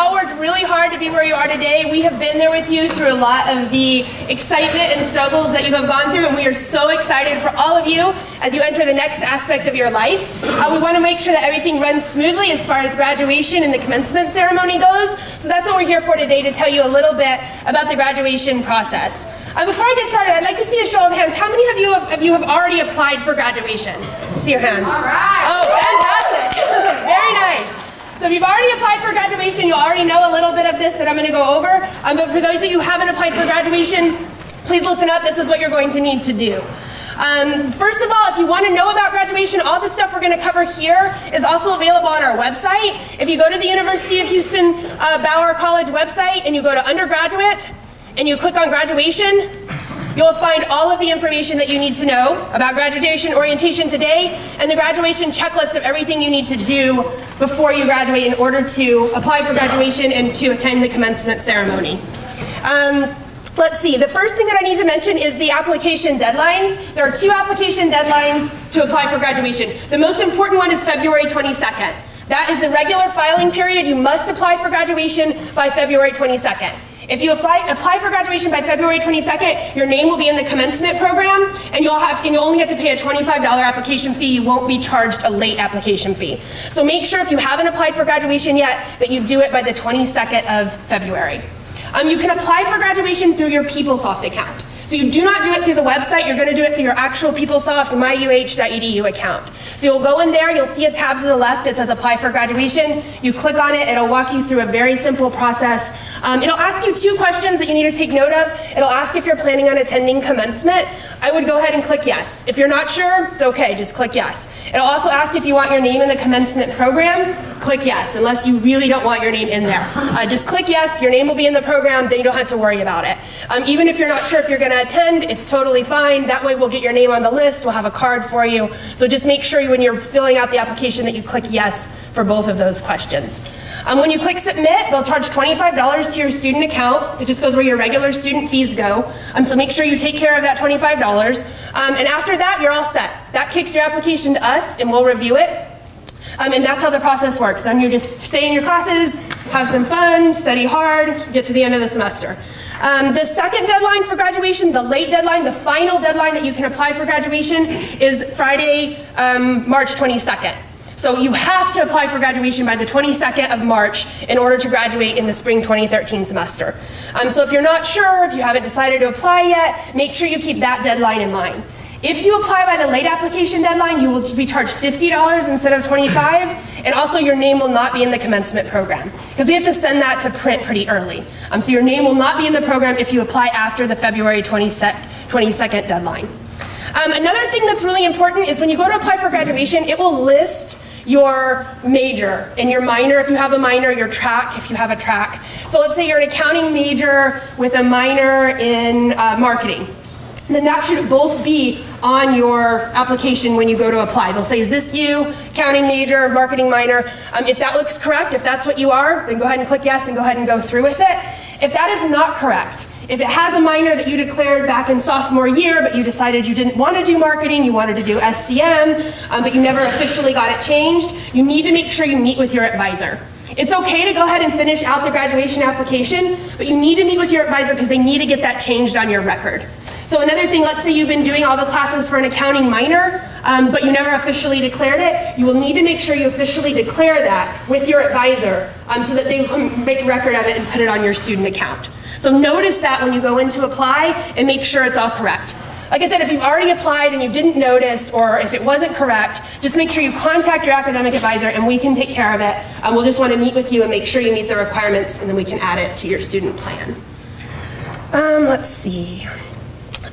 all worked really hard to be where you are today. We have been there with you through a lot of the excitement and struggles that you have gone through, and we are so excited for all of you as you enter the next aspect of your life. We want to make sure that everything runs smoothly as far as graduation and the commencement ceremony goes. So that's what we're here for today, to tell you a little bit about the graduation process. Before I get started, I'd like to see a show of hands. How many of you have already applied for graduation? See your hands. All right. Oh, fantastic. Very nice. So if you've already applied for graduation, you'll already know a little bit of this that I'm going to go over. But for those of you who haven't applied for graduation, please listen up. This is what you're going to need to do. First of all, if you want to know about graduation, all the stuff we're going to cover here is also available on our website. If you go to the University of Houston Bauer College website and you go to undergraduate and you click on graduation, you'll find all of the information that you need to know about graduation orientation today and the graduation checklist of everything you need to do before you graduate in order to apply for graduation and to attend the commencement ceremony. Let's see, the first thing that I need to mention is the application deadlines. There are 2 application deadlines to apply for graduation. The most important one is February 22nd. That is the regular filing period. You must apply for graduation by February 22nd. If you apply for graduation by February 22nd, your name will be in the commencement program, and you'll only have to pay a $25 application fee. You won't be charged a late application fee. So make sure if you haven't applied for graduation yet that you do it by the 22nd of February. You can apply for graduation through your PeopleSoft account. So you do not do it through the website, you're going to do it through your actual PeopleSoft myuh.edu account. So you'll go in there, you'll see a tab to the left that says apply for graduation. You click on it, it'll walk you through a very simple process. It'll ask you 2 questions that you need to take note of. It'll ask if you're planning on attending commencement. I would go ahead and click yes. If you're not sure, it's okay, just click yes. It'll also ask if you want your name in the commencement program. Click yes, unless you really don't want your name in there. Just click yes, your name will be in the program, then you don't have to worry about it. Even if you're not sure if you're going to attend, it's totally fine. That way we'll get your name on the list, we'll have a card for you. So just make sure when you're filling out the application that you click yes for both of those questions. When you click submit, they'll charge $25 to your student account. It just goes where your regular student fees go. So make sure you take care of that $25. And after that, you're all set. That kicks your application to us and we'll review it. And that's how the process works. Then you just stay in your classes, have some fun, study hard, get to the end of the semester. The second deadline for graduation, the late deadline, the final deadline that you can apply for graduation is Friday, March 22nd. So you have to apply for graduation by the 22nd of March in order to graduate in the spring 2013 semester. So if you're not sure, if you haven't decided to apply yet, make sure you keep that deadline in mind. If you apply by the late application deadline, you will be charged $50 instead of $25, and also your name will not be in the commencement program, because we have to send that to print pretty early. So your name will not be in the program if you apply after the February 22nd deadline. Another thing that's really important is when you go to apply for graduation, it will list your major and your minor if you have a minor, your track if you have a track. So let's say you're an accounting major with a minor in marketing. Then that should both be on your application when you go to apply. They'll say, is this you, accounting major, marketing minor? If that looks correct, if that's what you are, then go ahead and click yes and go ahead and go through with it. If that is not correct, if it has a minor that you declared back in sophomore year, but you decided you didn't want to do marketing, you wanted to do SCM, but you never officially got it changed, you need to make sure you meet with your advisor. It's okay to go ahead and finish out the graduation application, but you need to meet with your advisor because they need to get that changed on your record. So another thing, let's say you've been doing all the classes for an accounting minor, but you never officially declared it, you will need to make sure you officially declare that with your advisor so that they can make record of it and put it on your student account. So notice that when you go in to apply and make sure it's all correct. Like I said, if you've already applied and you didn't notice, or if it wasn't correct, just make sure you contact your academic advisor and we can take care of it. We'll just want to meet with you and make sure you meet the requirements, and then we can add it to your student plan. Let's see.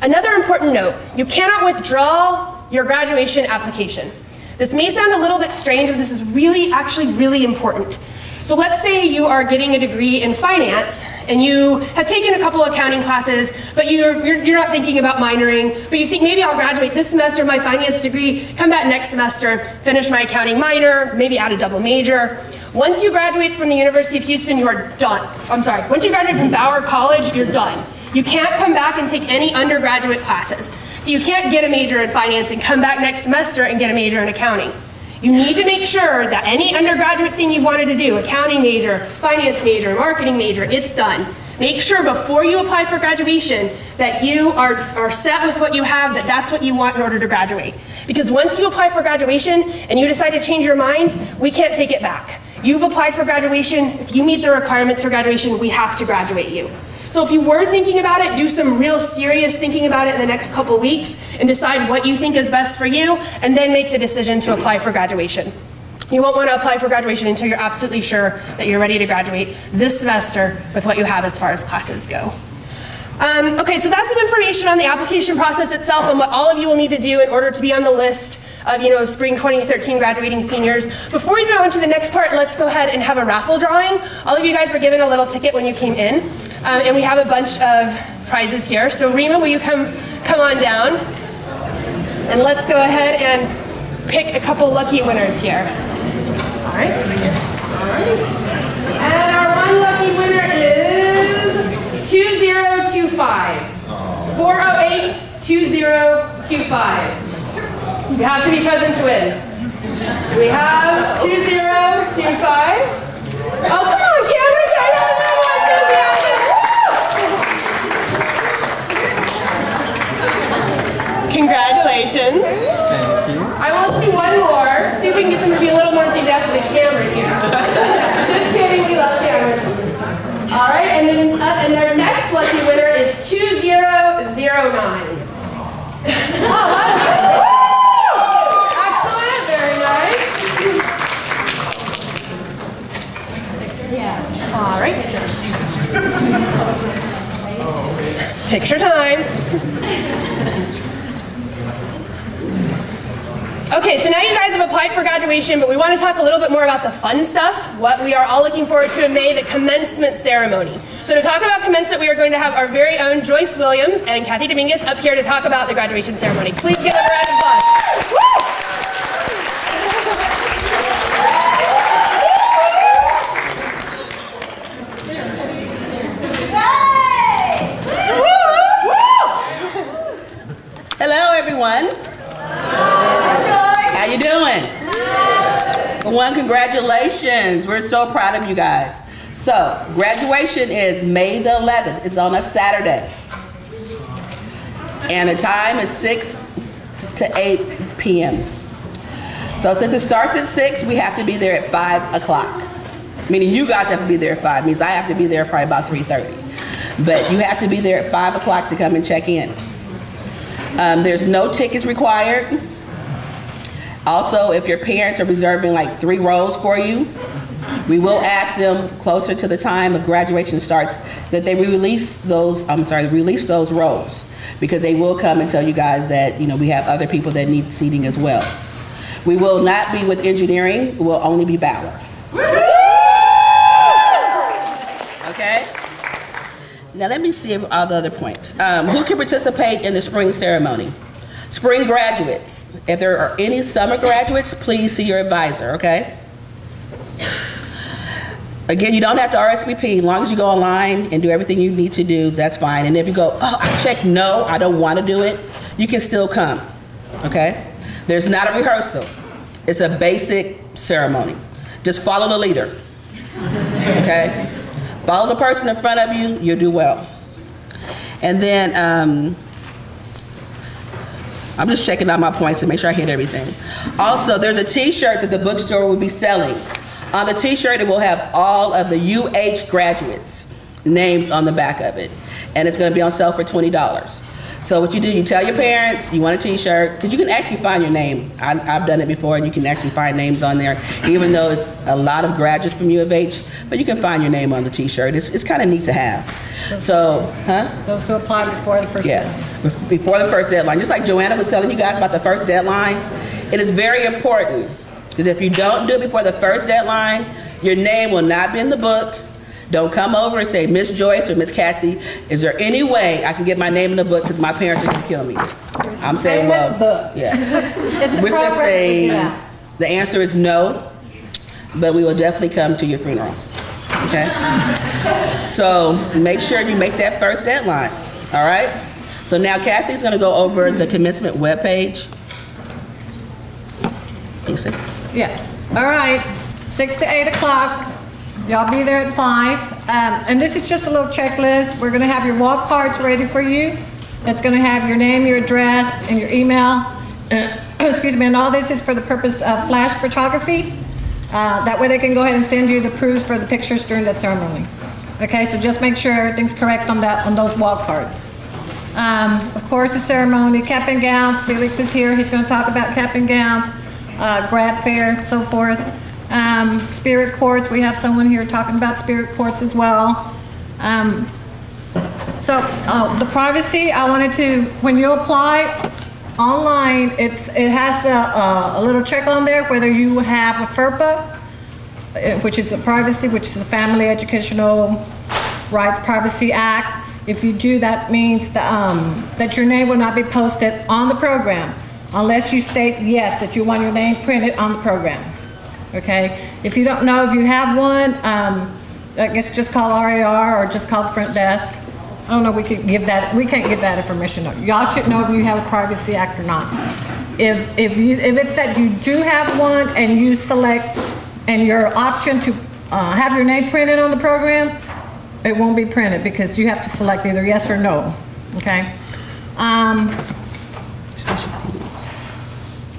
Another important note, you cannot withdraw your graduation application. This may sound a little bit strange, but this is actually really important. So let's say you are getting a degree in finance and you have taken a couple accounting classes, but you're not thinking about minoring, but you think maybe I'll graduate this semester, my finance degree, come back next semester, finish my accounting minor, maybe add a double major. Once you graduate from the University of Houston, you are done. I'm sorry, once you graduate from Bauer College, you're done. You can't come back and take any undergraduate classes. So you can't get a major in finance and come back next semester and get a major in accounting. You need to make sure that any undergraduate thing you wanted to do, accounting major, finance major, marketing major, it's done. Make sure before you apply for graduation that you are set with what you have, that that's what you want in order to graduate. Because once you apply for graduation and you decide to change your mind, we can't take it back. You've applied for graduation. If you meet the requirements for graduation, we have to graduate you. So if you were thinking about it, do some real serious thinking about it in the next couple weeks and decide what you think is best for you, and then make the decision to apply for graduation. You won't want to apply for graduation until you're absolutely sure that you're ready to graduate this semester with what you have as far as classes go. Okay, so that's some information on the application process itself and what all of you will need to do in order to be on the list of, spring 2013 graduating seniors. Before we go on to the next part, let's go ahead and have a raffle drawing. All of you guys were given a little ticket when you came in, and we have a bunch of prizes here. So Rima, will you come on down? And let's go ahead and pick a couple lucky winners here. All right. And our one lucky winner is 2025. 408-2025. You have to be present to win. We have 2025. Oh, come on, Cameron. I have another one. Congratulations. Thank you. I will do one more. See if we can get them to be a little more enthusiastic than Cameron here. Just kidding, we love Cameron. All right, and then and our next lucky winner is 2009. Oh, excellent, very nice. Yeah. All right. Picture time. Okay, so now you guys have applied for graduation, but we want to talk a little bit more about the fun stuff, what we are all looking forward to in May, the commencement ceremony. So to talk about commencement, we are going to have our very own Joyce Williams and Kathy Dominguez up here to talk about the graduation ceremony. Please give them a round of applause. Hello, everyone. How you doing? One, congratulations. We're so proud of you guys. So, graduation is May the 11th. It's on a Saturday. And the time is 6 to 8 p.m. So since it starts at 6, we have to be there at 5 o'clock. Meaning you guys have to be there at 5. Means I have to be there probably about 3:30. But you have to be there at 5 o'clock to come and check in. There's no tickets required. Also, if your parents are reserving like 3 rows for you, we will ask them closer to the time of graduation starts that they release those rows, because they will come and tell you guys that, we have other people that need seating as well. We will not be with engineering, we'll only be Bauer. Okay? Now let me see all the other points. Who can participate in the spring ceremony? Spring graduates. If there are any summer graduates, please see your advisor, okay? Again, you don't have to RSVP. As long as you go online and do everything you need to do, that's fine. And if you go, oh, I checked no, I don't want to do it, you can still come, okay? There's not a rehearsal. It's a basic ceremony. Just follow the leader, okay? Follow the person in front of you, you'll do well. And then, I'm just checking out my points to make sure I hit everything. Also, there's a t-shirt that the bookstore will be selling. On the t-shirt, it will have all of the UH graduates' names on the back of it. And it's gonna be on sale for $20. So what you do, you tell your parents you want a t-shirt, because you can actually find your name. I've done it before, and you can actually find names on there, even though it's a lot of graduates from U of H, but you can find your name on the t-shirt. It's kind of neat to have. Those who apply before the first deadline. Before the first deadline. Just like Joanna was telling you guys about the first deadline, it is very important, because if you don't do it before the first deadline, your name will not be in the book. Don't come over and say, Miss Joyce or Miss Kathy, is there any way I can get my name in the book because my parents are going to kill me? I'm saying, well, yeah. We're going to say the answer is no, but we will definitely come to your funeral, okay? So make sure you make that first deadline, all right? So now Kathy's going to go over the commencement webpage. You see? Yeah. All right. 6 to 8 o'clock. Y'all be there at 5. And this is just a little checklist. We're going to have your wall cards ready for you. It's going to have your name, your address, and your email. Excuse me. And all this is for the purpose of flash photography. That way they can go ahead and send you the proofs for the pictures during the ceremony. Okay, so just make sure everything's correct on that, on those wall cards. Of course, the ceremony, cap and gowns. Felix is here. He's going to talk about cap and gowns, grad fair, so forth. Spirit quartz. We have someone here talking about spirit quartz as well. The privacy. I wanted to, when you apply online, it has a little check on there whether you have a FERPA, which is a privacy, which is the Family Educational Rights Privacy Act. If you do, that means that your name will not be posted on the program unless you state yes, that you want your name printed on the program. Okay? If you don't know if you have one, I guess just call RAR or just call the front desk. I don't know, we can't give that information. Y'all should know if you have a Privacy Act or not. If it's that you do have one and you select and your option to have your name printed on the program, it won't be printed because you have to select either yes or no. Okay.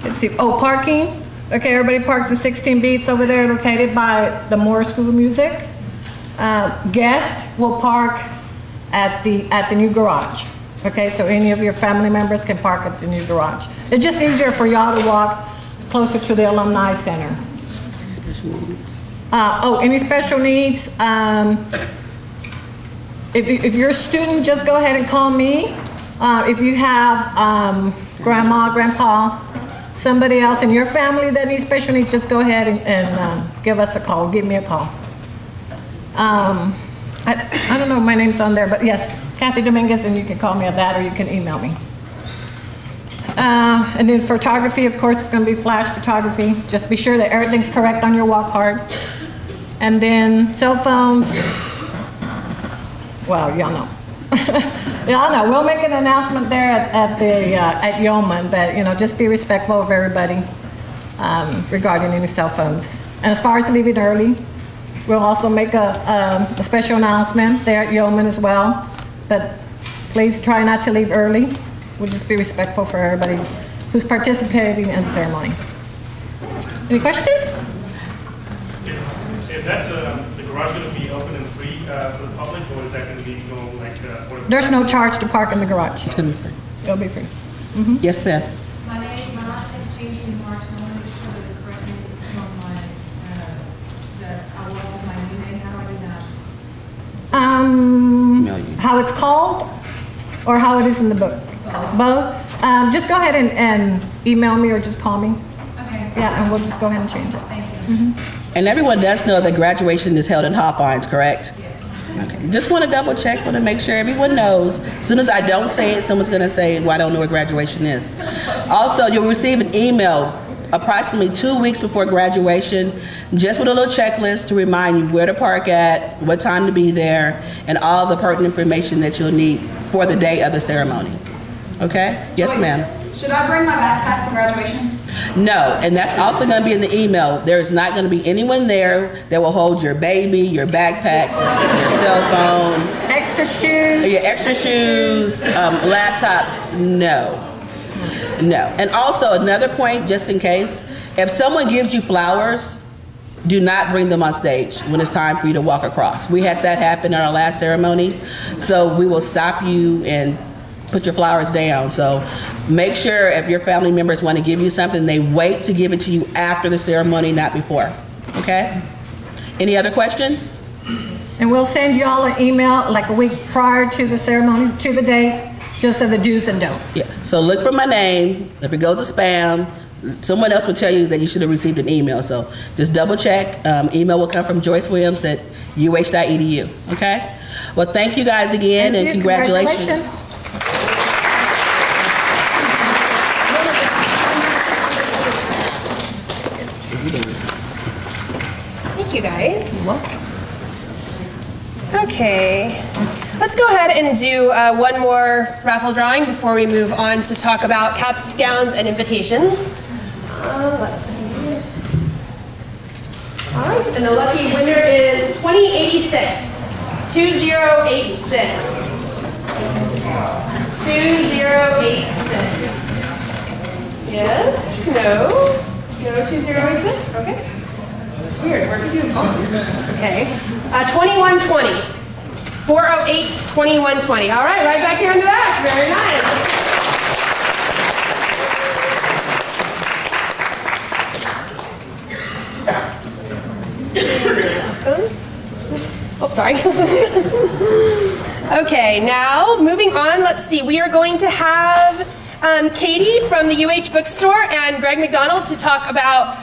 Let's see. Oh, parking. Okay, everybody parks in 16 Beats over there, located by the Moore School of Music. Guests will park at the new garage. Okay, so any of your family members can park at the new garage. It's just easier for y'all to walk closer to the Alumni Center. Special needs. Any special needs? If you're a student, just go ahead and call me. If you have grandma, grandpa, somebody else in your family that needs special needs, just go ahead and give us a call. Give me a call. I don't know if my name's on there, but yes, Kathy Dominguez, and you can call me at that or you can email me. And then photography, of course, it's going to be flash photography. Just be sure that everything's correct on your wall card. And then cell phones. Well, y'all know. Y'all know. We'll make an announcement there at Yeoman, but just be respectful of everybody regarding any cell phones. And as far as leaving early, we'll also make a special announcement there at Yeoman as well. But please try not to leave early. We'll just be respectful for everybody who's participating in the ceremony. Any questions? Is that the garage going to be open and free for the public, or is that going to be like? There's no charge to park in the garage. It's going to be free. It'll be free. Mm-hmm. Yes, ma'am. My last name's changing in March, and I want to make sure that the correct name is put on that I will have my new name. How do I do that? How it's called, or how it is in the book? Both. Just go ahead and email me or just call me. Okay. Yeah, and we'll just go ahead and change it. Thank you. Mm-hmm. And everyone does know that graduation is held in Hawthorne, correct? Yes. Okay. Just want to double check, want to make sure everyone knows. As soon as I don't say it, someone's going to say, well, I don't know what graduation is. Also, you'll receive an email approximately 2 weeks before graduation, just with a little checklist to remind you where to park at, what time to be there, and all the pertinent information that you'll need for the day of the ceremony. Okay? Yes, ma'am. Should I bring my backpack to graduation? No, and that's also going to be in the email. There's not going to be anyone there that will hold your baby, your backpack, your cell phone. Extra shoes. Your extra shoes, laptops, no. No. And also another point, just in case, if someone gives you flowers, do not bring them on stage when it's time for you to walk across. We had that happen at our last ceremony, so we will stop you and put your flowers down. So make sure if your family members want to give you something, they wait to give it to you after the ceremony, not before. Okay? Any other questions? And we'll send you all an email like a week prior to the ceremony, to the date, just of the do's and don'ts. Yeah. So look for my name. If it goes to spam, someone else will tell you that you should have received an email. So just double check. Email will come from Joyce Williams at UH.edu. Okay? Well, thank you guys again, and congratulations. Thank you, guys. Okay, let's go ahead and do one more raffle drawing before we move on to talk about caps, gowns, and invitations. Let's see. All right, and the lucky winner is 2086. 2086. 2086. Yes? No? No 2086? Okay. Weird. Where did you go? Okay. 2120. 408 2120. All right, right back here in the back. Very nice. Oh, sorry. Okay, now moving on, let's see. We are going to have Katie from the UH bookstore and Greg McDonald to talk about,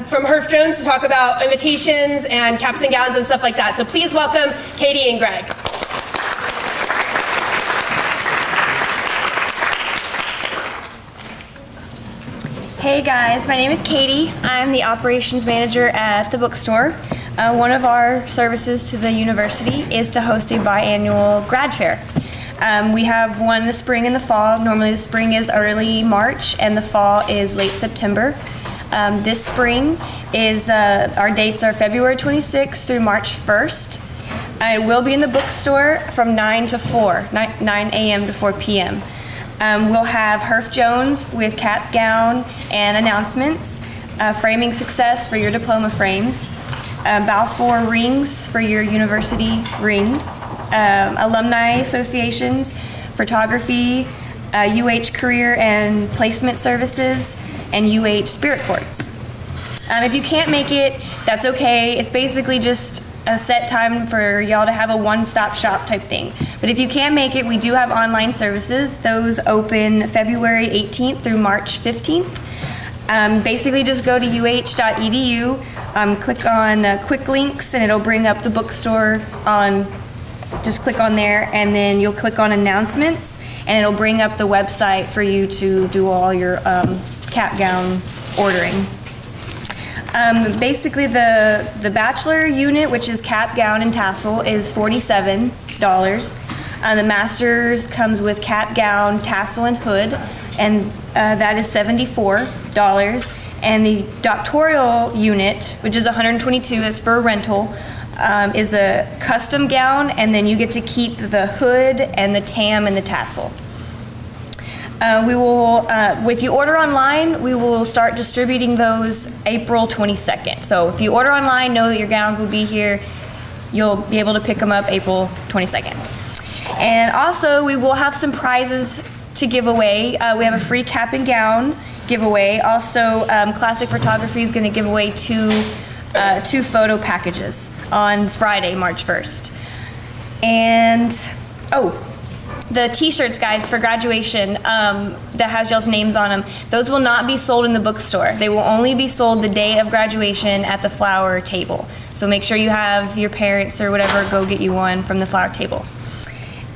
from Herf Jones to talk about invitations and caps and gowns and stuff like that. So please welcome Katie and Greg. Hey guys, my name is Katie. I'm the operations manager at the bookstore. One of our services to the university is to host a biannual grad fair. We have one in the spring and the fall. Normally the spring is early March and the fall is late September. This spring is, our dates are February 26th through March 1st. It will be in the bookstore from 9 to 4, 9 a.m. to 4 p.m. We'll have Herf Jones with cap, gown, and announcements, framing success for your diploma frames, Bauer rings for your university ring, alumni associations, photography, UH career and placement services, and UH spirit courts. If you can't make it, that's okay. It's basically just a set time for y'all to have a one-stop shop type thing. But if you can't make it, we do have online services. Those open February 18th through March 15th. Basically just go to uh.edu, click on quick links, and it'll bring up the bookstore on, just click on there, and then you'll click on announcements, and it'll bring up the website for you to do all your cap gown ordering. Basically the bachelor unit, which is cap, gown, and tassel, is $47. The master's comes with cap, gown, tassel, and hood, and that is $74. And the doctoral unit, which is $122, that's for a rental, is a custom gown, and then you get to keep the hood and the tam and the tassel. We will, if you order online, we will start distributing those April 22nd. So if you order online, know that your gowns will be here. You'll be able to pick them up April 22nd. And also, we will have some prizes to give away. We have a free cap and gown giveaway. Also, Classic Photography is going to give away two photo packages on Friday, March 1st. And, oh, the t-shirts, guys, for graduation that has y'all's names on them, those will not be sold in the bookstore. They will only be sold the day of graduation at the flower table. So make sure you have your parents or whatever go get you one from the flower table.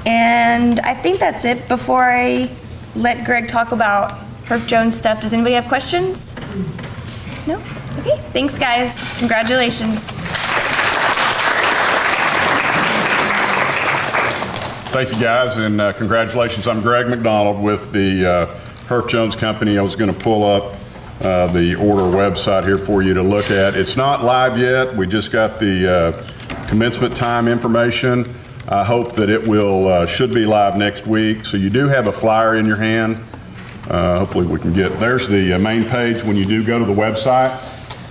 And I think that's it. Before I let Greg talk about Herf Jones stuff, does anybody have questions? No? Okay, thanks guys. Congratulations. Thank you guys, and congratulations. I'm Greg McDonald with the Herf Jones Company. I was going to pull up the order website here for you to look at. It's not live yet. We just got the commencement time information. I hope that it will should be live next week. So you do have a flyer in your hand. Hopefully we can get, there's the main page when you do go to the website.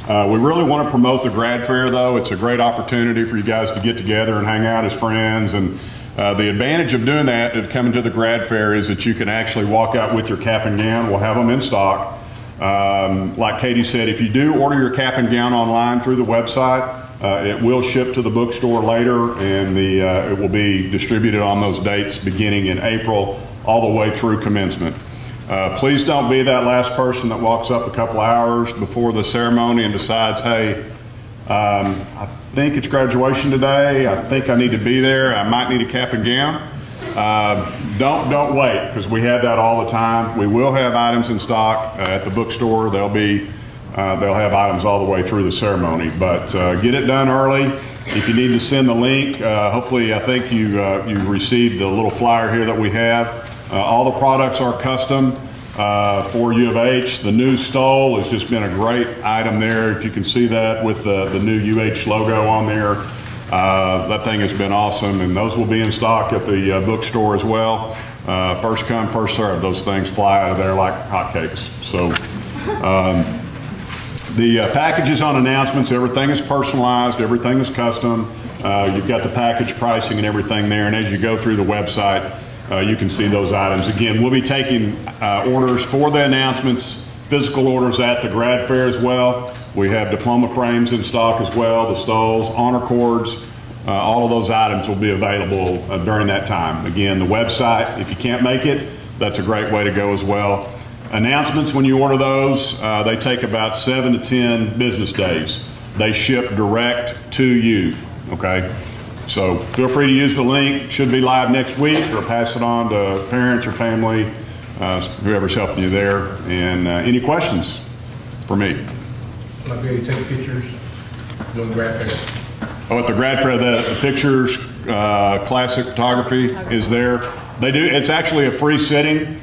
We really want to promote the grad fair though. It's a great opportunity for you guys to get together and hang out as friends. And the advantage of doing that, of coming to the grad fair, is that you can actually walk out with your cap and gown. We'll have them in stock. Like Katie said, if you do order your cap and gown online through the website, it will ship to the bookstore later, and it will be distributed on those dates beginning in April all the way through commencement. Please don't be that last person that walks up a couple hours before the ceremony and decides, hey, I think it's graduation today. I think I need to be there. I might need a cap and gown. Don't wait, because we have that all the time. We will have items in stock at the bookstore. They'll have items all the way through the ceremony. But get it done early. If you need to send the link, hopefully I think you received the little flyer here that we have. All the products are custom. for U of H. The new stole has just been a great item there. If you can see that with the new UH logo on there, that thing has been awesome, and those will be in stock at the bookstore as well. First come, first serve. Those things fly out of there like hotcakes. So the packages on announcements, everything is personalized, everything is custom. You've got the package pricing and everything there, and as you go through the website, you can see those items. Again, we'll be taking orders for the announcements, physical orders at the grad fair as well. We have diploma frames in stock as well, the stoles, honor cords, all of those items will be available during that time. Again, the website, if you can't make it, that's a great way to go as well. Announcements, when you order those, they take about 7 to 10 business days. They ship direct to you, okay? So feel free to use the link. Should be live next week, or pass it on to parents or family, whoever's helping you there. And any questions for me? Might be able to take pictures doing grad fair. Oh, at the grad fair, the pictures, classic photography is there. They do. It's actually a free sitting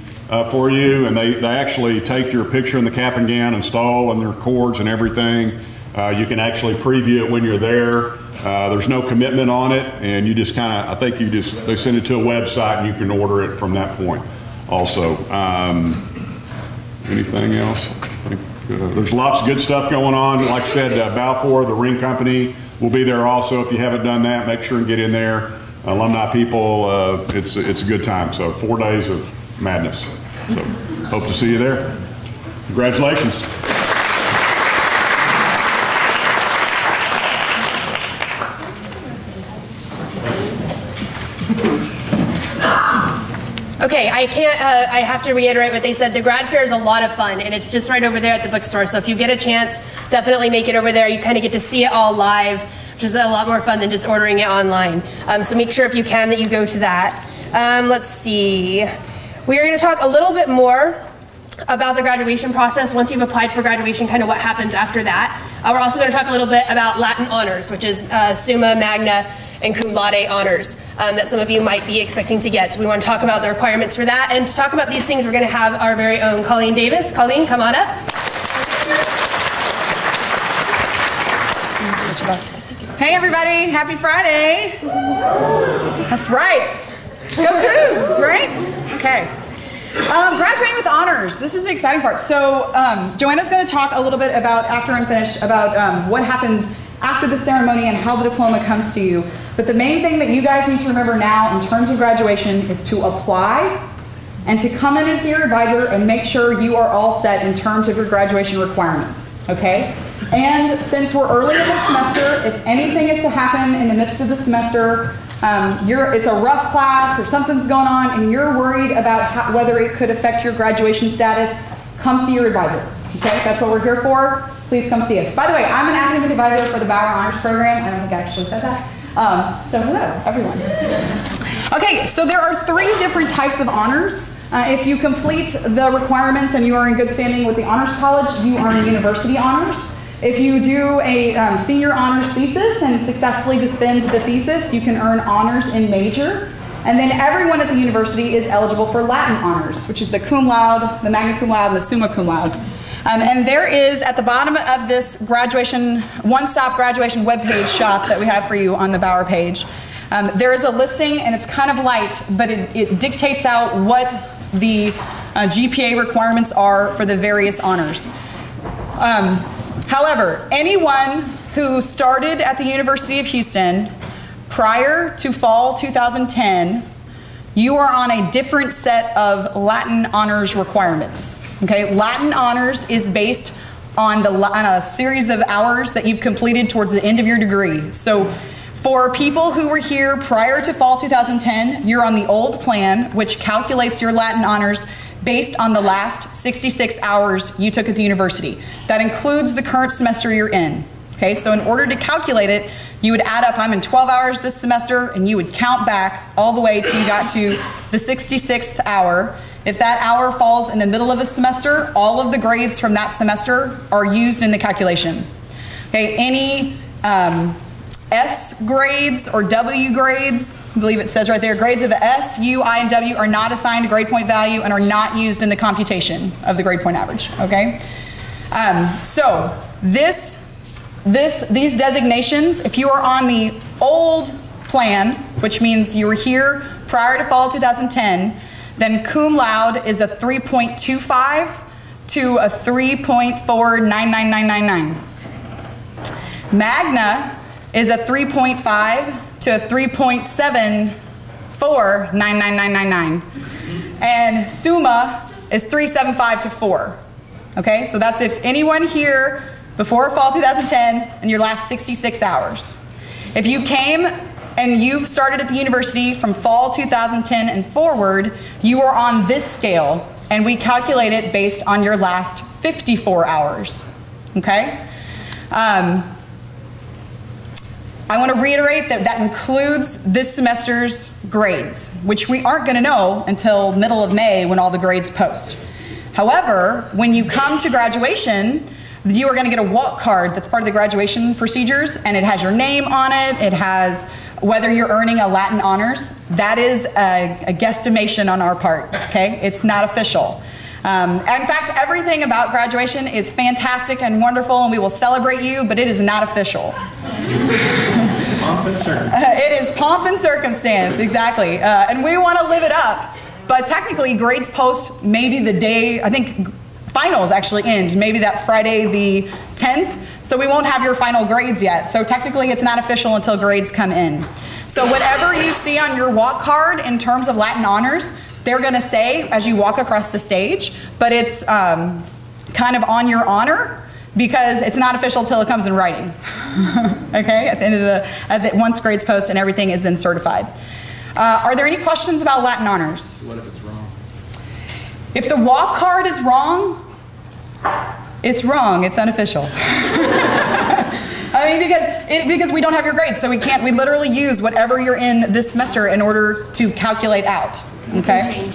for you, and they actually take your picture in the cap and gown, install, and their cords and everything. You can actually preview it when you're there. There's no commitment on it, and you just kind of, I think they send it to a website and you can order it from that point also. Anything else? I think, there's lots of good stuff going on. Like I said, Bauer, the ring company, will be there also. If you haven't done that, make sure and get in there. Alumni people, it's a good time. So 4 days of madness. So hope to see you there. Congratulations. Okay, I have to reiterate what they said. The grad fair is a lot of fun, and it's just right over there at the bookstore. So if you get a chance, definitely make it over there. You kind of get to see it all live, which is a lot more fun than just ordering it online. So make sure if you can that you go to that. Let's see. We are going to talk a little bit more about the graduation process once you've applied for graduation, kind of what happens after that. We're also going to talk a little bit about Latin honors, which is summa, magna, and cum laude honors that some of you might be expecting to get. So we want to talk about the requirements for that. And to talk about these things, we're going to have our very own Colleen Davis. Colleen, come on up. Hey everybody, happy Friday. That's right. Go Cougs, right? Okay. Graduating with honors. This is the exciting part. So Joanna's going to talk a little bit about, after I'm finished, about what happens after the ceremony and how the diploma comes to you. But the main thing that you guys need to remember now in terms of graduation is to apply and to come in and see your advisor and make sure you are all set in terms of your graduation requirements, okay? And since we're early in the semester, if anything is to happen in the midst of the semester, it's a rough class or something's going on and you're worried about whether it could affect your graduation status, come see your advisor, okay? That's what we're here for. Please come see us. By the way, I'm an academic advisor for the Bauer Honors Program. I don't think I actually said that. So hello, everyone. Okay, so there are 3 different types of honors. If you complete the requirements and you are in good standing with the Honors College, you earn university honors. If you do a senior honors thesis and successfully defend the thesis, you can earn honors in major. And then everyone at the university is eligible for Latin honors, which is the cum laude, the magna cum laude, and the summa cum laude. And there is, at the bottom of this graduation, one-stop graduation webpage shop that we have for you on the Bauer page, there is a listing, and it's kind of light, but it dictates out what the GPA requirements are for the various honors. However, anyone who started at the University of Houston prior to fall 2010, you are on a different set of Latin honors requirements. Okay, Latin honors is based on a series of hours that you've completed towards the end of your degree. So for people who were here prior to fall 2010, you're on the old plan, which calculates your Latin honors based on the last 66 hours you took at the university. That includes the current semester you're in. Okay, so in order to calculate it, you would add up, I'm in 12 hours this semester, and you would count back all the way till you got to the 66th hour. If that hour falls in the middle of a semester, all of the grades from that semester are used in the calculation. Okay, any S grades or W grades, I believe it says right there, grades of S, U, I, and W are not assigned a grade point value and are not used in the computation of the grade point average, okay? So these designations, if you are on the old plan, which means you were here prior to fall 2010, then cum laude is a 3.25 to a 3.499999. Magna is a 3.5 to a 3.749999. And summa is 3.75 to 4. Okay, so that's if anyone here before fall 2010 in your last 66 hours. If you came and you've started at the university from fall 2010 and forward, you are on this scale, and we calculate it based on your last 54 hours, okay? I want to reiterate that that includes this semester's grades, which we aren't going to know until middle of May when all the grades post. However, when you come to graduation, you are going to get a walk card that's part of the graduation procedures, and it has your name on it. It has whether you're earning a Latin honors. That is a guesstimation on our part, okay? It's not official. In fact, everything about graduation is fantastic and wonderful, and we will celebrate you, but it is not official. Pomp and circumstance. It is pomp and circumstance, exactly. And we want to live it up. But technically, grades post maybe the day, I think finals actually end, maybe that Friday the 10th. So we won't have your final grades yet. So technically, it's not official until grades come in. So whatever you see on your walk card in terms of Latin honors, they're going to say as you walk across the stage, but it's kind of on your honor because it's not official till it comes in writing. Okay, at the end of once grades post and everything is then certified. Are there any questions about Latin honors? What if it's wrong? If the walk card is wrong, it's wrong. It's unofficial. I mean, because we don't have your grades, so we literally use whatever you're in this semester in order to calculate out. Okay.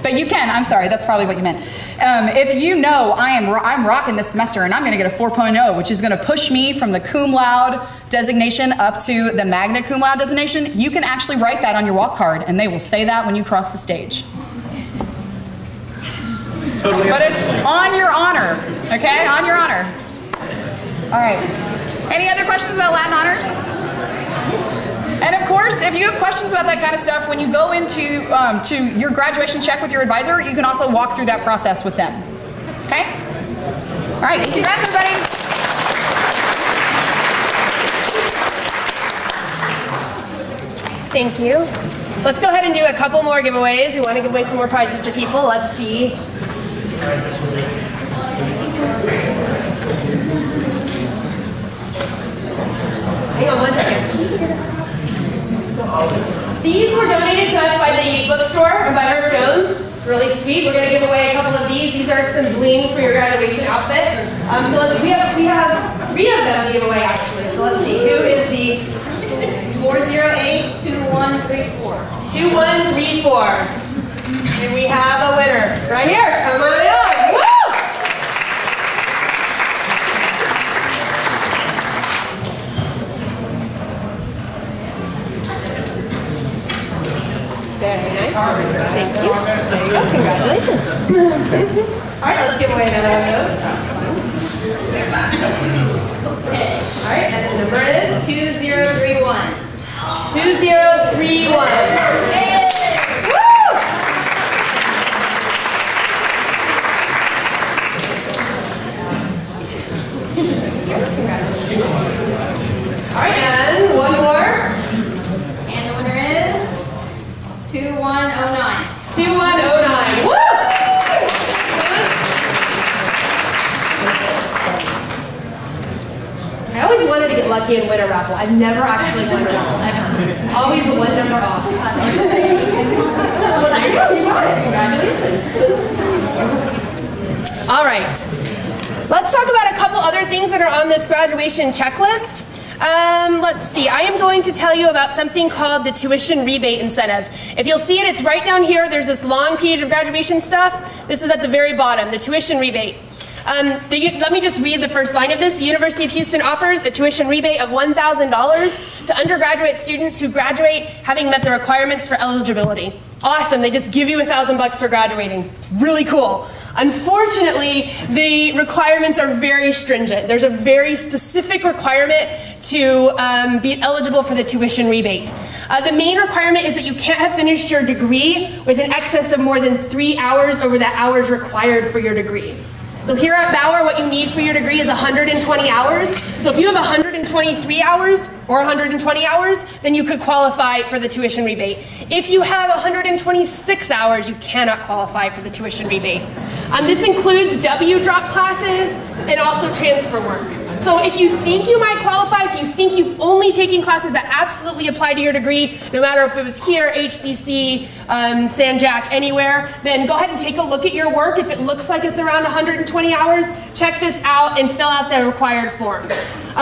But you can. I'm sorry. That's probably what you meant. If you know I'm rocking this semester and I'm going to get a 4.0, which is going to push me from the cum laude designation up to the magna cum laude designation, you can actually write that on your walk card, and they will say that when you cross the stage. Totally. But it's on your honor. Okay, on your honor. All right. Any other questions about Latin honors? And of course, if you have questions about that kind of stuff, when you go into to your graduation check with your advisor, you can also walk through that process with them. Okay? All right, congrats everybody. Thank you. Let's go ahead and do a couple more giveaways. We want to give away some more prizes to people. Let's see. Hang on one second. These were donated to us by the bookstore and by Herb Jones. Really sweet. We're going to give away a couple of these. These are some bling for your graduation outfit. So we have 3 of them to give away actually. So let's see. Who is the 408-2134. 2134? And we have a winner right here. Come on up. Woo! Very nice. Thank you. There you go. Congratulations. All right, let's give away another one of those. All right, and the number is 2031. 2031. Hey! Woo! All right, and one more. And the winner is 2109. 2109. Woo! I always wanted to get lucky and win a raffle. I've never actually won a raffle, ever. Always the one number off. Well, there you go. You got it. Congratulations. All right. Let's talk about a couple other things that are on this graduation checklist. Let's see. I am going to tell you about something called the tuition rebate incentive. If you'll see it, it's right down here. There's this long page of graduation stuff. This is at the very bottom, the tuition rebate. Let me just read the first line of this. The University of Houston offers a tuition rebate of $1,000 to undergraduate students who graduate having met the requirements for eligibility. Awesome, they just give you $1,000 for graduating. It's really cool. Unfortunately, the requirements are very stringent. There's a very specific requirement to be eligible for the tuition rebate. The main requirement is that you can't have finished your degree with an excess of more than 3 hours over the hours required for your degree. So here at Bauer, what you need for your degree is 120 hours. So if you have 123 hours or 120 hours, then you could qualify for the tuition rebate. If you have 126 hours, you cannot qualify for the tuition rebate. This includes W-drop classes and also transfer work. So if you think you might qualify, if you think you've only taken classes that absolutely apply to your degree, no matter if it was here, HCC, San Jack, anywhere, then go ahead and take a look at your work. If it looks like it's around 120 hours, check this out and fill out the required forms.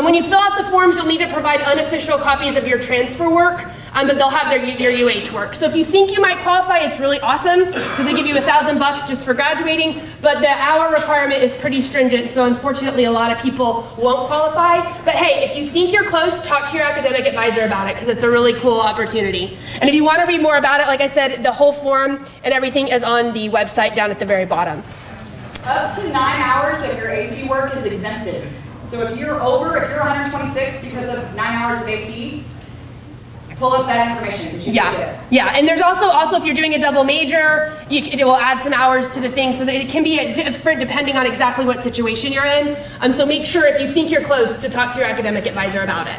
When you fill out the forms, you'll need to provide unofficial copies of your transfer work, but they'll have your UH work. So if you think you might qualify, it's really awesome because they give you $1,000 just for graduating, but the hour requirement is pretty stringent, so unfortunately a lot of people won't qualify. But hey, if you think you're close, talk to your academic advisor about it because it's a really cool opportunity. And if you want to read more about it, like I said, the whole form and everything is on the website down at the very bottom. Up to 9 hours of your AP work is exempted. So if you're 126 because of 9 hours of AP, pull up that information. Yeah, and there's also if you're doing a double major, it will add some hours to the thing, so that it can be different depending on exactly what situation you're in. So make sure if you think you're close to talk to your academic advisor about it.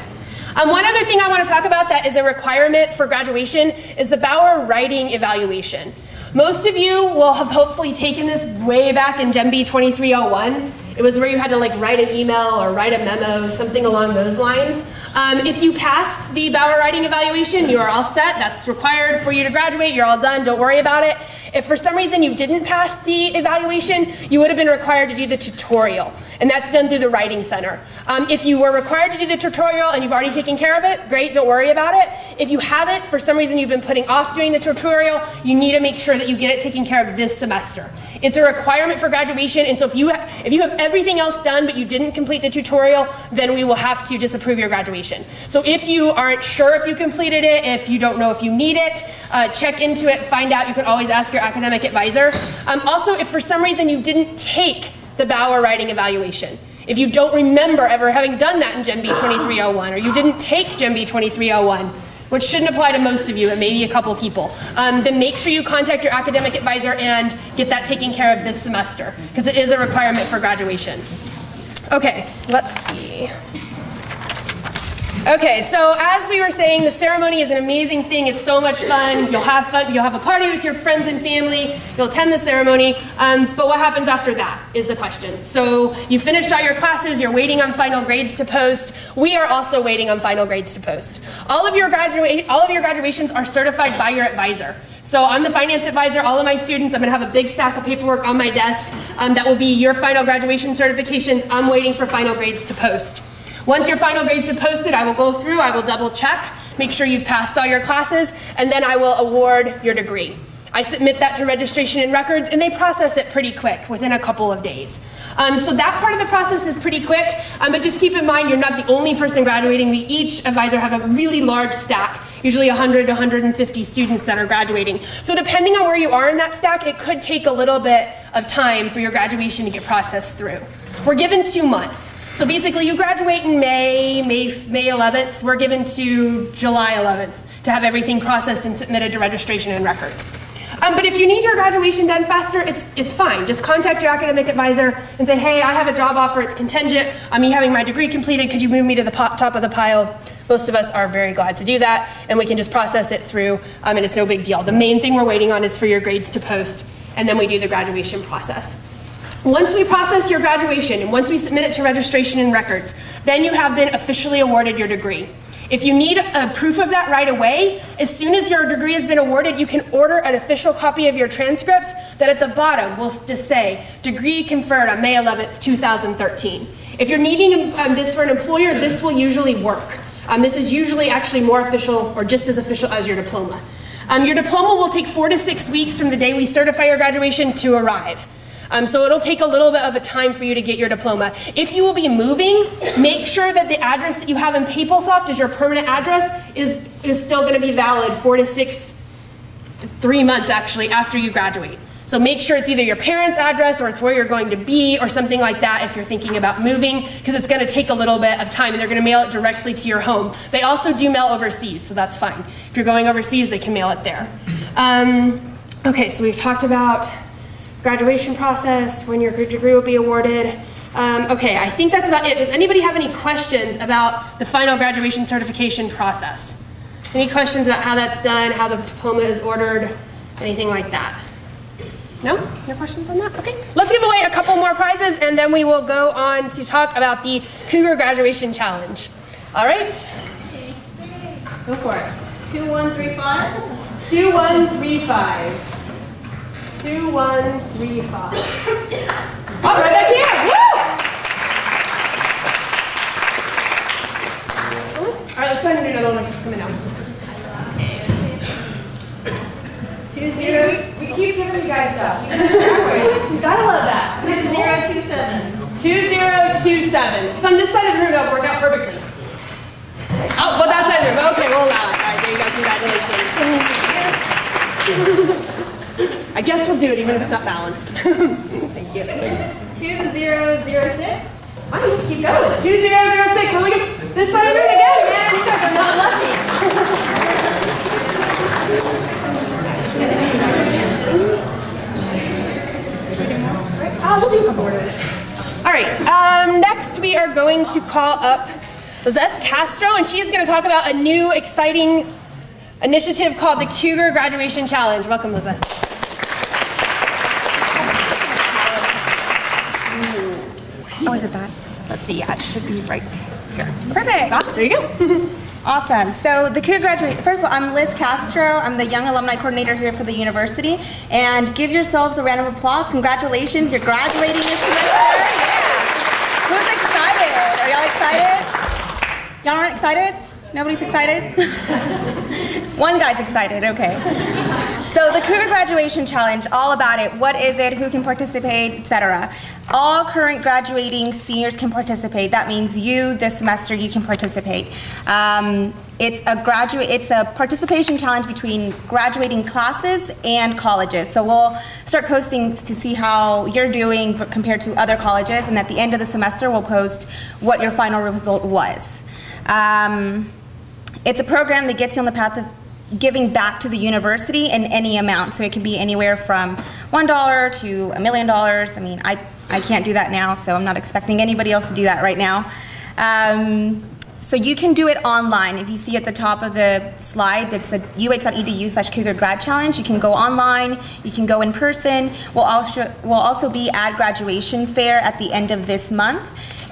One other thing I want to talk about that is a requirement for graduation is the Bauer writing evaluation. Most of you will have hopefully taken this way back in Gen B 2301. It was where you had to like write an email or write a memo, something along those lines. If you passed the Bauer writing evaluation, you are all set. That's required for you to graduate. You're all done. Don't worry about it. If for some reason you didn't pass the evaluation, you would have been required to do the tutorial, and that's done through the Writing Center. If you were required to do the tutorial and you've already taken care of it, great, don't worry about it. If you haven't, for some reason you've been putting off doing the tutorial, you need to make sure that you get it taken care of this semester. It's a requirement for graduation, and so if you have everything else done but you didn't complete the tutorial, then we will have to disapprove your graduation. So if you aren't sure if you completed it, if you don't know if you need it, check into it, find out. You can always ask your academic advisor. Also, if for some reason you didn't take the Bauer writing evaluation, if you don't remember ever having done that in Gen B 2301, or you didn't take Gen B 2301, which shouldn't apply to most of you, and maybe a couple people, then make sure you contact your academic advisor and get that taken care of this semester, because it is a requirement for graduation. Okay, let's see. Okay, so as we were saying, the ceremony is an amazing thing. It's so much fun. You'll have fun. You'll have a party with your friends and family. You'll attend the ceremony. But what happens after that is the question. So you finished all your classes. You're waiting on final grades to post. We are also waiting on final grades to post. All of your graduations are certified by your advisor. So I'm the finance advisor. All of my students, I'm going to have a big stack of paperwork on my desk that will be your final graduation certifications. I'm waiting for final grades to post. Once your final grades have posted, I will go through, I will double check, make sure you've passed all your classes, and then I will award your degree. I submit that to registration and records, and they process it pretty quick, within a couple of days. So that part of the process is pretty quick, but just keep in mind you're not the only person graduating. We each advisor have a really large stack, usually 100 to 150 students that are graduating. So depending on where you are in that stack, it could take a little bit of time for your graduation to get processed through. We're given 2 months. So basically you graduate in May 11th. We're given to July 11th to have everything processed and submitted to registration and records. But if you need your graduation done faster, it's fine. Just contact your academic advisor and say, hey, I have a job offer, it's contingent on me having my degree completed, could you move me to the top of the pile? Most of us are very glad to do that, and we can just process it through, and it's no big deal. The main thing we're waiting on is for your grades to post, and then we do the graduation process. Once we process your graduation, and once we submit it to registration and records, then you have been officially awarded your degree. If you need a proof of that right away, as soon as your degree has been awarded, you can order an official copy of your transcripts that at the bottom will just say, degree conferred on May 11th, 2013. If you're needing this for an employer, this will usually work. This is usually actually more official or just as official as your diploma. Your diploma will take 4 to 6 weeks from the day we certify your graduation to arrive. So it'll take a little bit of a time for you to get your diploma. If you will be moving, make sure that the address that you have in PapleSoft as your permanent address is still going to be valid 4 to 3 months actually after you graduate. So make sure it's either your parents' address or it's where you're going to be or something like that if you're thinking about moving, because it's going to take a little bit of time and they're going to mail it directly to your home. They also do mail overseas, so that's fine. If you're going overseas, they can mail it there. Okay, so we've talked about graduation process, when your degree will be awarded. Okay, I think that's about it. Does anybody have any questions about the final graduation certification process? Any questions about how that's done, how the diploma is ordered, anything like that? No? No questions on that? Okay. Let's give away a couple more prizes and then we will go on to talk about the Cougar Graduation Challenge. All right? Go for it. 2135. 2135. 2135. All right, back here. Woo! All right, let's go ahead and do another one. She's coming down. 20. We keep giving you guys stuff. You gotta love that. 2027. 2027. So on this side of the room, that'll work out perfectly. Oh, well, that side of the room. Okay, we'll allow it. All right, there you go. Congratulations. I guess we'll do it even if it's not balanced. Thank you. 2006. Why don't you just keep going? 2006. Well, look at this side of the room again, man. You guys are not lucky. We'll do a couple more in a minute. All right, next we are going to call up Lizeth Castro, and she is going to talk about a new exciting initiative called the Cougar Graduation Challenge. Welcome, Lizeth. Oh, is it that? Let's see, yeah, it should be right here. Perfect. Ah, there you go. Awesome. So the Cougar graduate, first of all, I'm Liz Castro. I'm the Young Alumni Coordinator here for the university. And give yourselves a round of applause. Congratulations, you're graduating this semester. Yeah. Who's excited? Are y'all excited? Y'all aren't excited? Nobody's excited? One guy's excited, okay. So the Cougar Graduation Challenge, all about it. What is it? Who can participate, etc. All current graduating seniors can participate. That means you, this semester, you can participate. It's a participation challenge between graduating classes and colleges. So we'll start posting to see how you're doing compared to other colleges, and at the end of the semester, we'll post what your final result was. It's a program that gets you on the path of giving back to the university in any amount. So it can be anywhere from $1 to $1 million. I mean, I can't do that now, so I'm not expecting anybody else to do that right now. So you can do it online. If you see at the top of the slide, that's a uh.edu/Cougar Grad Challenge. You can go online, you can go in person. We'll also be at graduation fair at the end of this month.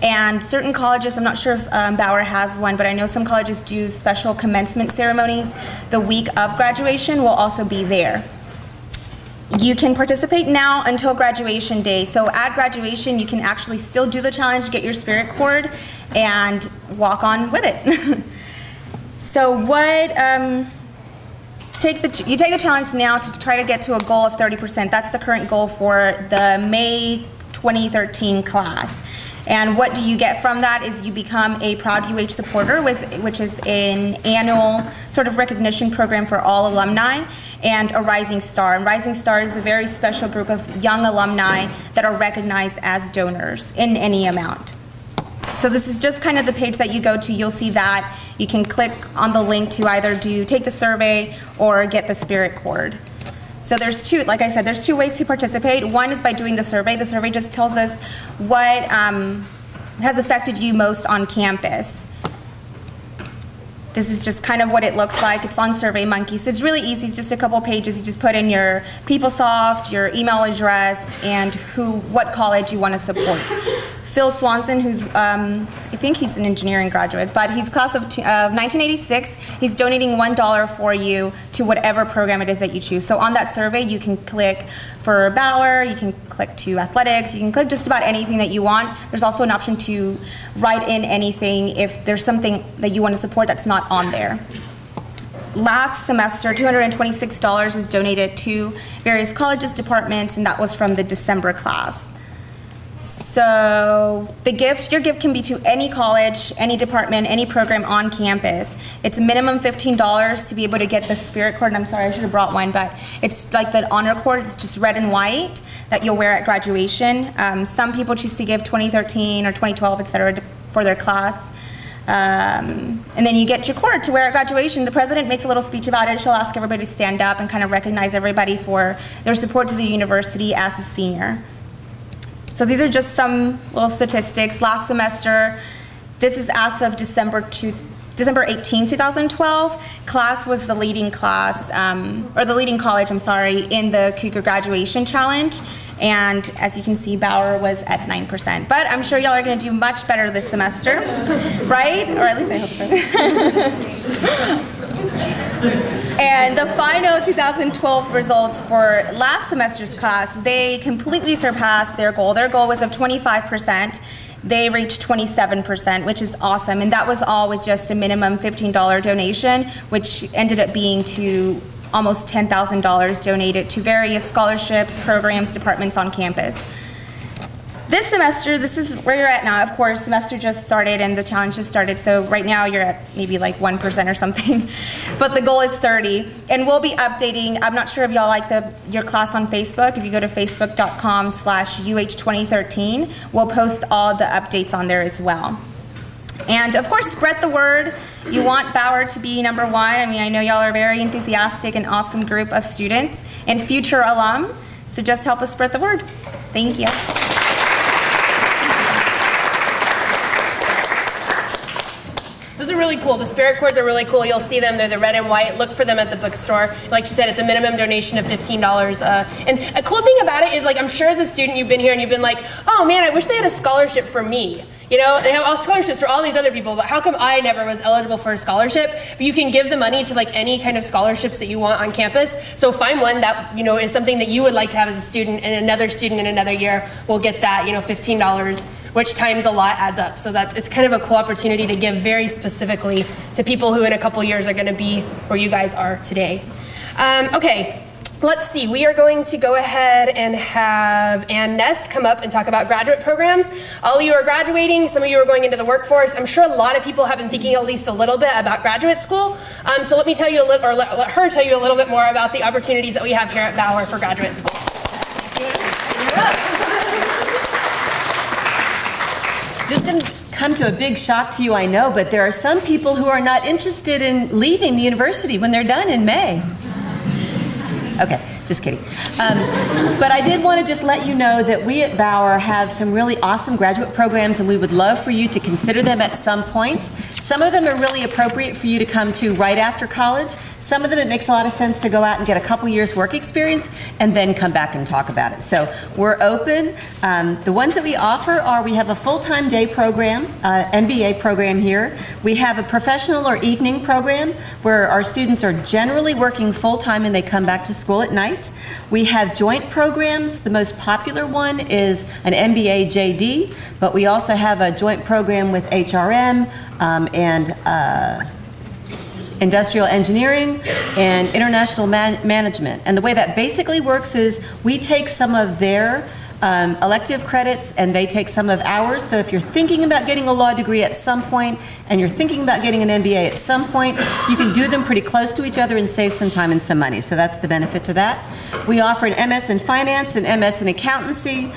And certain colleges, I'm not sure if Bauer has one, but I know some colleges do special commencement ceremonies the week of graduation. We'll also be there. You can participate now until graduation day. So at graduation, you can actually still do the challenge, get your spirit cord, and walk on with it. So you take the challenge now to try to get to a goal of 30%. That's the current goal for the May 2013 class. And what do you get from that is you become a Proud UH supporter, which is an annual sort of recognition program for all alumni, and a Rising Star. And Rising Star is a very special group of young alumni that are recognized as donors in any amount. So this is just kind of the page that you go to. You'll see that. You can click on the link to either take the survey or get the spirit cord. So there's two, like I said, there's two ways to participate. One is by doing the survey. The survey just tells us what has affected you most on campus. This is just kind of what it looks like. It's on SurveyMonkey. So it's really easy. It's just a couple pages. You just put in your PeopleSoft, your email address, and what college you want to support. Phil Swanson, who's, I think he's an engineering graduate, but he's class of 1986. He's donating $1 for you to whatever program it is that you choose. So on that survey, you can click for Bauer, you can click to athletics, you can click just about anything that you want. There's also an option to write in anything if there's something that you want to support that's not on there. last semester, $226 was donated to various colleges, departments, and that was from the December class. So your gift can be to any college, any department, any program on campus. It's minimum $15 to be able to get the Spirit cord. And I'm sorry, I should have brought one, but it's like the honor cord. It's just red and white that you'll wear at graduation. Some people choose to give 2013 or 2012, etc., for their class. And then you get your cord to wear at graduation. The president makes a little speech about it. She'll ask everybody to stand up and kind of recognize everybody for their support to the university as a senior. So these are just some little statistics. Last semester, this is as of December 18, 2012. Class was the leading class, or the leading college, I'm sorry, in the Cougar Graduation Challenge. And as you can see, Bauer was at 9%. But I'm sure y'all are gonna do much better this semester, right? Or at least I hope so. And the final 2012 results for last semester's class, they completely surpassed their goal. Their goal was of 25%. They reached 27%, which is awesome. And that was all with just a minimum $15 donation, which ended up being to almost $10,000 donated to various scholarships, programs, departments on campus. This semester, this is where you're at now. Of course, semester just started and the challenge just started, so right now you're at maybe like 1% or something, but the goal is 30. And we'll be updating, I'm not sure if y'all like your class on Facebook. If you go to facebook.com/UH2013, we'll post all the updates on there as well. And of course, spread the word. You want Bauer to be #1. I mean, I know y'all are a very enthusiastic and awesome group of students and future alum, so just help us spread the word. Thank you. Those are really cool. The Spirit cords are really cool. You'll see them. They're the red and white. Look for them at the bookstore. Like she said, it's a minimum donation of $15. And a cool thing about it is, like, I'm sure as a student you've been here and you've been like, oh man, I wish they had a scholarship for me. You know, they have all scholarships for all these other people, but how come I never was eligible for a scholarship? But you can give the money to like any kind of scholarships that you want on campus. So find one that, you know, is something that you would like to have as a student, and another student in another year will get that, you know, $15, which times a lot adds up. So it's kind of a cool opportunity to give very specifically to people who in a couple years are going to be where you guys are today. Okay. Let's see, we are going to go ahead and have Ann Ness come up and talk about graduate programs. All of you are graduating, some of you are going into the workforce. I'm sure a lot of people have been thinking at least a little bit about graduate school. So let me tell you a little, or let her tell you a little bit more about the opportunities that we have here at Bauer for graduate school. This is going to come to a big shock to you, I know, but there are some people who are not interested in leaving the university when they're done in May. Okay, just kidding. But I did want to just let you know that we at Bauer have some really awesome graduate programs, and we would love for you to consider them at some point. Some of them are really appropriate for you to come to right after college. Some of them it makes a lot of sense to go out and get a couple years work experience and then come back and talk about it. So we're open. The ones that we offer are, we have a full-time day program, MBA program here. We have a professional or evening program where our students are generally working full-time and they come back to school at night. We have joint programs. The most popular one is an MBA JD, but we also have a joint program with HRM and industrial engineering and international management. And the way that basically works is we take some of their elective credits and they take some of ours. So if you're thinking about getting a law degree at some point and you're thinking about getting an MBA at some point, you can do them pretty close to each other and save some time and some money. So that's the benefit to that. We offer an MS in finance and MS in accountancy.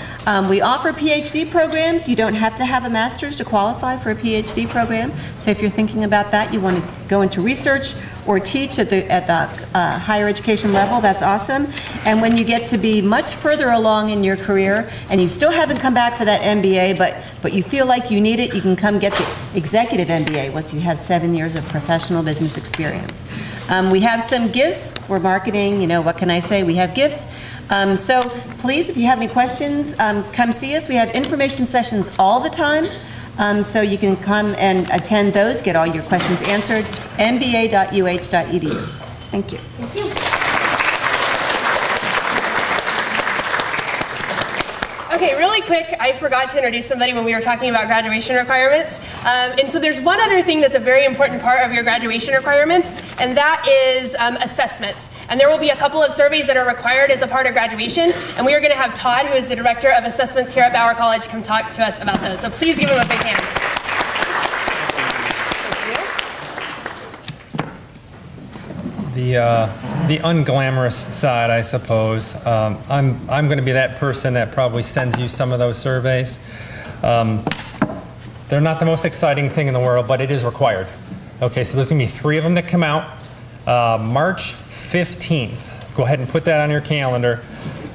We offer PhD programs. You don't have to have a master's to qualify for a PhD program. So if you're thinking about that, you want to go into research or teach at the higher education level, that's awesome. And when you get to be much further along in your career and you still haven't come back for that MBA, but you feel like you need it, you can come get the executive MBA once you have 7 years of professional business experience. We have some gifts. We're marketing, you know, what can I say? We have gifts. So please, if you have any questions, come see us. We have information sessions all the time. So you can come and attend those, get all your questions answered, mba.uh.edu. Thank you. Thank you. Okay, really quick, I forgot to introduce somebody when we were talking about graduation requirements. And so there's one other thing that's a very important part of your graduation requirements, and that is assessments. And there will be a couple of surveys that are required as a part of graduation, and we are going to have Todd, who is the Director of Assessments here at Bauer College, come talk to us about those. So please give him a big hand. The unglamorous side, I suppose. I'm going to be that person that probably sends you some of those surveys. They're not the most exciting thing in the world, but it is required. Okay, so there's going to be 3 of them that come out. March 15th. Go ahead and put that on your calendar.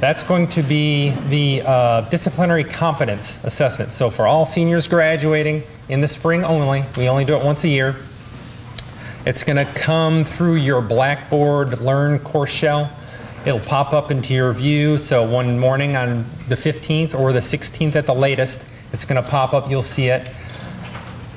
That's going to be the disciplinary competence assessment. So for all seniors graduating in the spring only, we only do it once a year. It's going to come through your Blackboard Learn course shell. It'll pop up into your view. So one morning on the 15th or the 16th at the latest, it's going to pop up. You'll see it.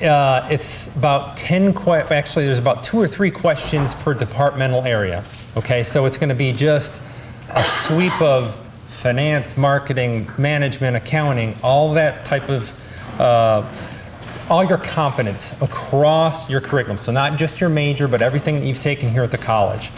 It's about 10, actually there's about 2 or 3 questions per departmental area. Okay, so it's going to be just a sweep of finance, marketing, management, accounting, all that type of all your competence across your curriculum. So not just your major, but everything that you've taken here at the college.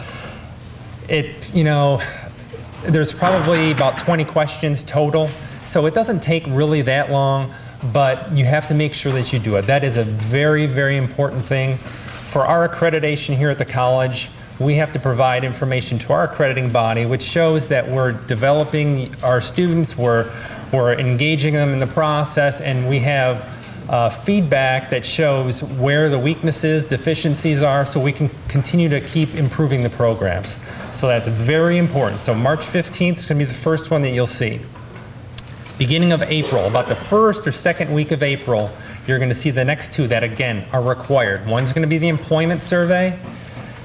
There's probably about 20 questions total, so it doesn't take really that long, but you have to make sure that you do it. That is a very, very important thing. For our accreditation here at the college, we have to provide information to our accrediting body, which shows that we're developing our students, we're engaging them in the process, and we have feedback that shows where the weaknesses, deficiencies are, so we can continue to keep improving the programs. So that's very important. So March 15th is going to be the first one that you'll see. Beginning of April, about the 1st or 2nd week of April, you're going to see the next 2 that, again, are required. One's going to be the employment survey.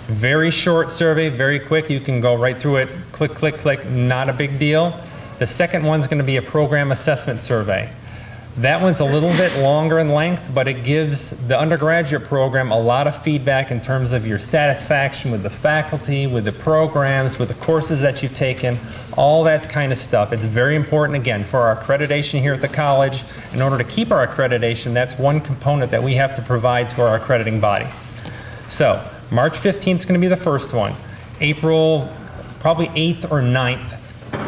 Very short survey, very quick. You can go right through it, click, click, click, not a big deal. The second one's going to be a program assessment survey. That one's a little bit longer in length, but it gives the undergraduate program a lot of feedback in terms of your satisfaction with the faculty, with the programs, with the courses that you've taken, all that kind of stuff. It's very important, again, for our accreditation here at the college. In order to keep our accreditation, that's one component that we have to provide to our accrediting body. So, March 15th is going to be the first one. April, probably 8th or 9th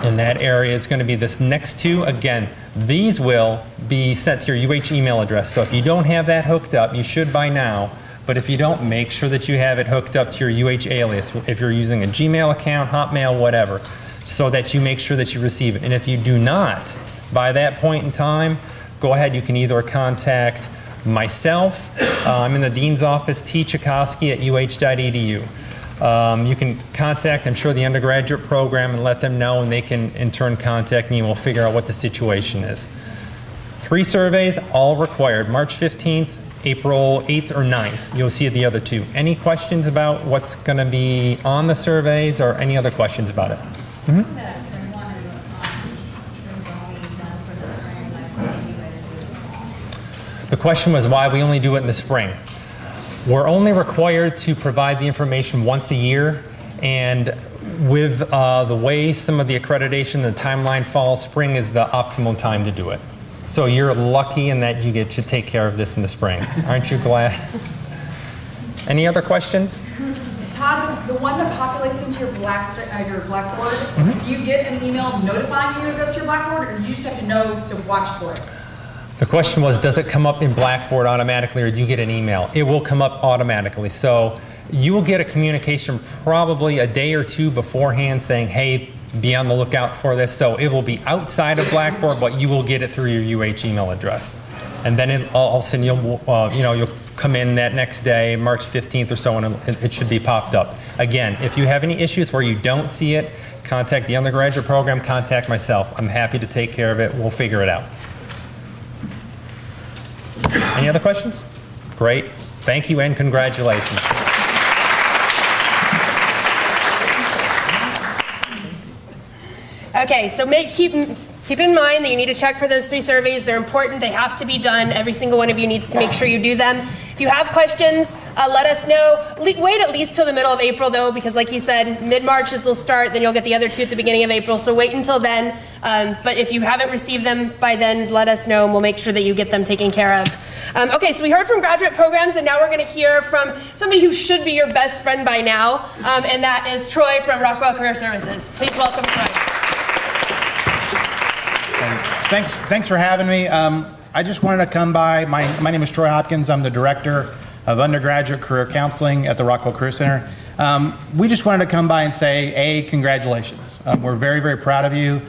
in that area is going to be this next 2. Again, these will be sent to your UH email address. So if you don't have that hooked up, you should by now. But if you don't, make sure that you have it hooked up to your UH alias. If you're using a Gmail account, Hotmail, whatever, so that you make sure that you receive it. And if you do not, by that point in time, go ahead. You can either contact myself. I'm in the Dean's office, T. Chakosky at uh.edu. You can contact, I'm sure, the undergraduate program and let them know, and they can in turn contact me and we'll figure out what the situation is. 3 surveys, all required. March 15th, April 8th or 9th. You'll see the other 2. Any questions about what's going to be on the surveys or any other questions about it? The question was why we only do it in the spring. We're only required to provide the information once a year, and with the way some of the accreditation, the timeline falls, spring is the optimal time to do it. So you're lucky in that you get to take care of this in the spring. Aren't you glad? Any other questions? Todd, the one that populates into your Blackboard, do you get an email notifying you it goes to your Blackboard, or do you just have to know to watch for it? The question was, does it come up in Blackboard automatically, or do you get an email? It will come up automatically. So you will get a communication probably a day or 2 beforehand saying, hey, be on the lookout for this. So it will be outside of Blackboard, but you will get it through your UH email address. And then all of a sudden you'll come in that next day, March 15th or so, and it should be popped up. Again, if you have any issues where you don't see it, contact the undergraduate program, contact myself. I'm happy to take care of it. We'll figure it out. Any other questions? Great. Thank you and congratulations. Okay, so keep in mind that you need to check for those 3 surveys. They're important. They have to be done. Every single one of you needs to make sure you do them. If you have questions, let us know. Wait at least till the middle of April though, because like he said, mid-March is they'll start, then you'll get the other 2 at the beginning of April, so wait until then. But if you haven't received them by then, let us know and we'll make sure that you get them taken care of. Okay, so we heard from graduate programs and now we're gonna hear from somebody who should be your best friend by now, and that is Troy from Rockwell Career Services. Please welcome Troy. Thanks for having me. I just wanted to come by. My name is Troy Hopkins. I'm the Director of Undergraduate Career Counseling at the Rockwell Career Center. We just wanted to come by and say, congratulations. We're very, very proud of you.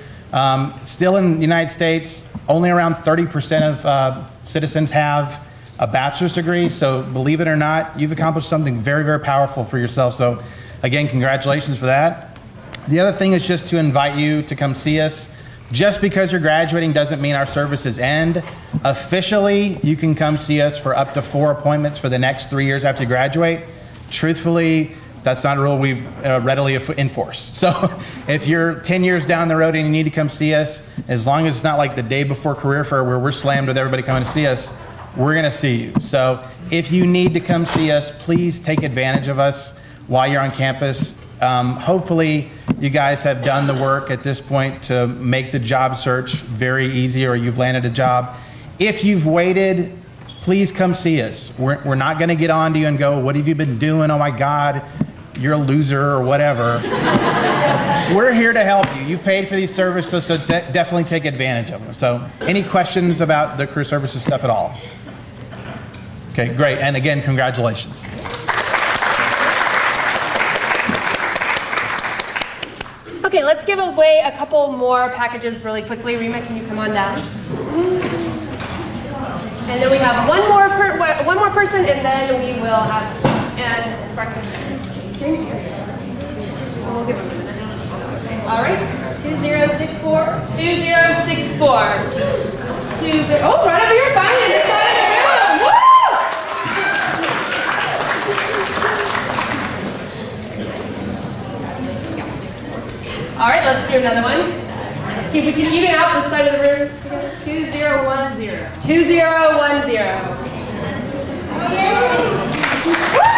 Still in the United States, only around 30% of citizens have a bachelor's degree, so believe it or not, you've accomplished something very, very powerful for yourself. So again, congratulations for that. The other thing is just to invite you to come see us. Just because you're graduating doesn't mean our services end. Officially, you can come see us for up to 4 appointments for the next 3 years after you graduate. Truthfully, that's not a rule we readily enforce. So if you're 10 years down the road and you need to come see us, as long as it's not like the day before career fair where we're slammed with everybody coming to see us, we're gonna see you. So if you need to come see us, please take advantage of us while you're on campus. Hopefully you guys have done the work at this point to make the job search very easy, or you've landed a job. If you've waited, please come see us. We're not gonna get on to you and go, what have you been doing? Oh my God, you're a loser or whatever. We're here to help you. You paid for these services, so definitely take advantage of them. So any questions about the career services stuff at all? Okay, great, and again, congratulations. Okay, let's give away a couple more packages really quickly. Rima, can you come on down? And then we have one more person, and then we will have we'll give him a minute. All right, 2064. 2064. Oh, right over here, finally, this side of the room. Woo! All right, let's do another one. We can even out this side of the room. 2010. 2010. Woo!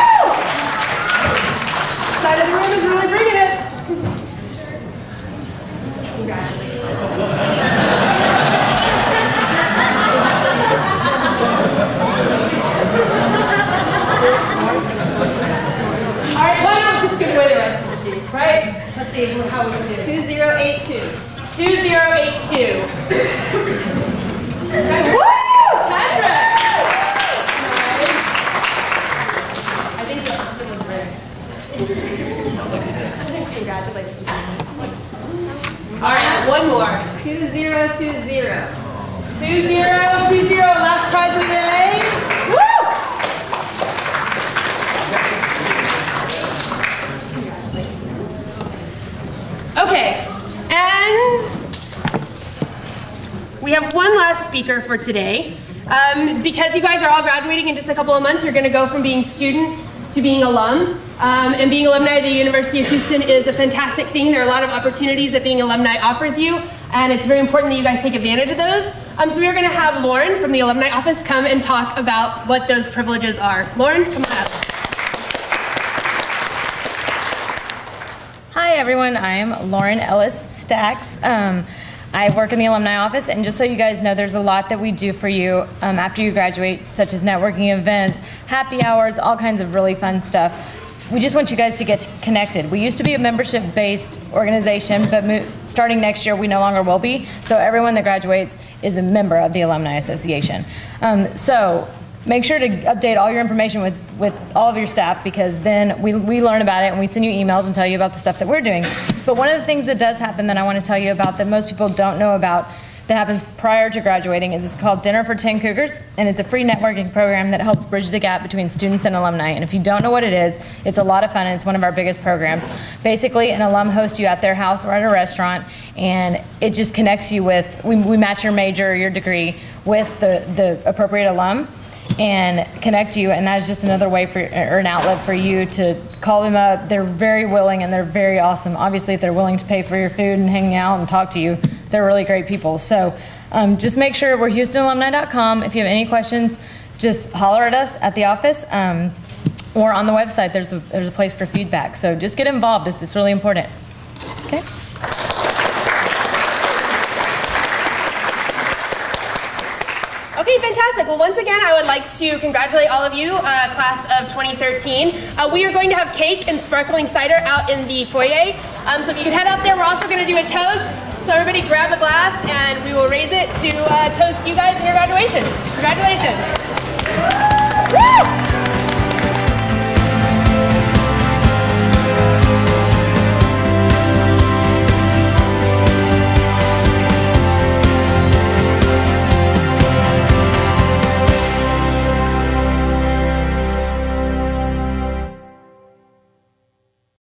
Side of the room is really bringing it. All right, why not just give away the rest of the team, right? Let's see how we can do. 2082. 2082. Woo! Kendra! I think this was great. Congratulations. All right, one more. 2020. 2020, last prize of the day. Woo! Okay, and we have one last speaker for today. Because you guys are all graduating in just a couple of months, you're going to go from being students to being alum. And being alumni of the University of Houston is a fantastic thing. There are a lot of opportunities that being alumni offers you, and it's very important that you guys take advantage of those. So we are going to have Lauren from the alumni office come and talk about what those privileges are. Lauren, come on up. Hi everyone, I'm Lauren Ellis Stacks. I work in the alumni office, and just so you guys know, there's a lot that we do for you after you graduate, such as networking events, happy hours, all kinds of really fun stuff. We just want you guys to get connected. We used to be a membership-based organization, but starting next year, we no longer will be. So everyone that graduates is a member of the Alumni Association. So make sure to update all your information with all of your staff, because then we learn about it and we send you emails and tell you about the stuff that we're doing. But one of the things that does happen that I want to tell you about that most people don't know about that happens prior to graduating is it's called Dinner for 10 Cougars, and it's a free networking program that helps bridge the gap between students and alumni. And if you don't know what it is, it's a lot of fun, and it's one of our biggest programs. Basically, an alum hosts you at their house or at a restaurant, and it just connects you with, we match your major or your degree with the appropriate alum and connect you, and that's just another way for, or an outlet for you to call them up. They're very willing and they're very awesome. Obviously, if they're willing to pay for your food and hang out and talk to you, they're really great people. So just make sure we're HoustonAlumni.com. If you have any questions, just holler at us at the office or on the website. There's a place for feedback. So just get involved. It's really important. Okay. Okay, fantastic. Well, once again, I would like to congratulate all of you, class of 2013. We are going to have cake and sparkling cider out in the foyer. So if you could head out there, we're also going to do a toast. So everybody grab a glass and we will raise it to toast you guys in your graduation. Congratulations. Woo!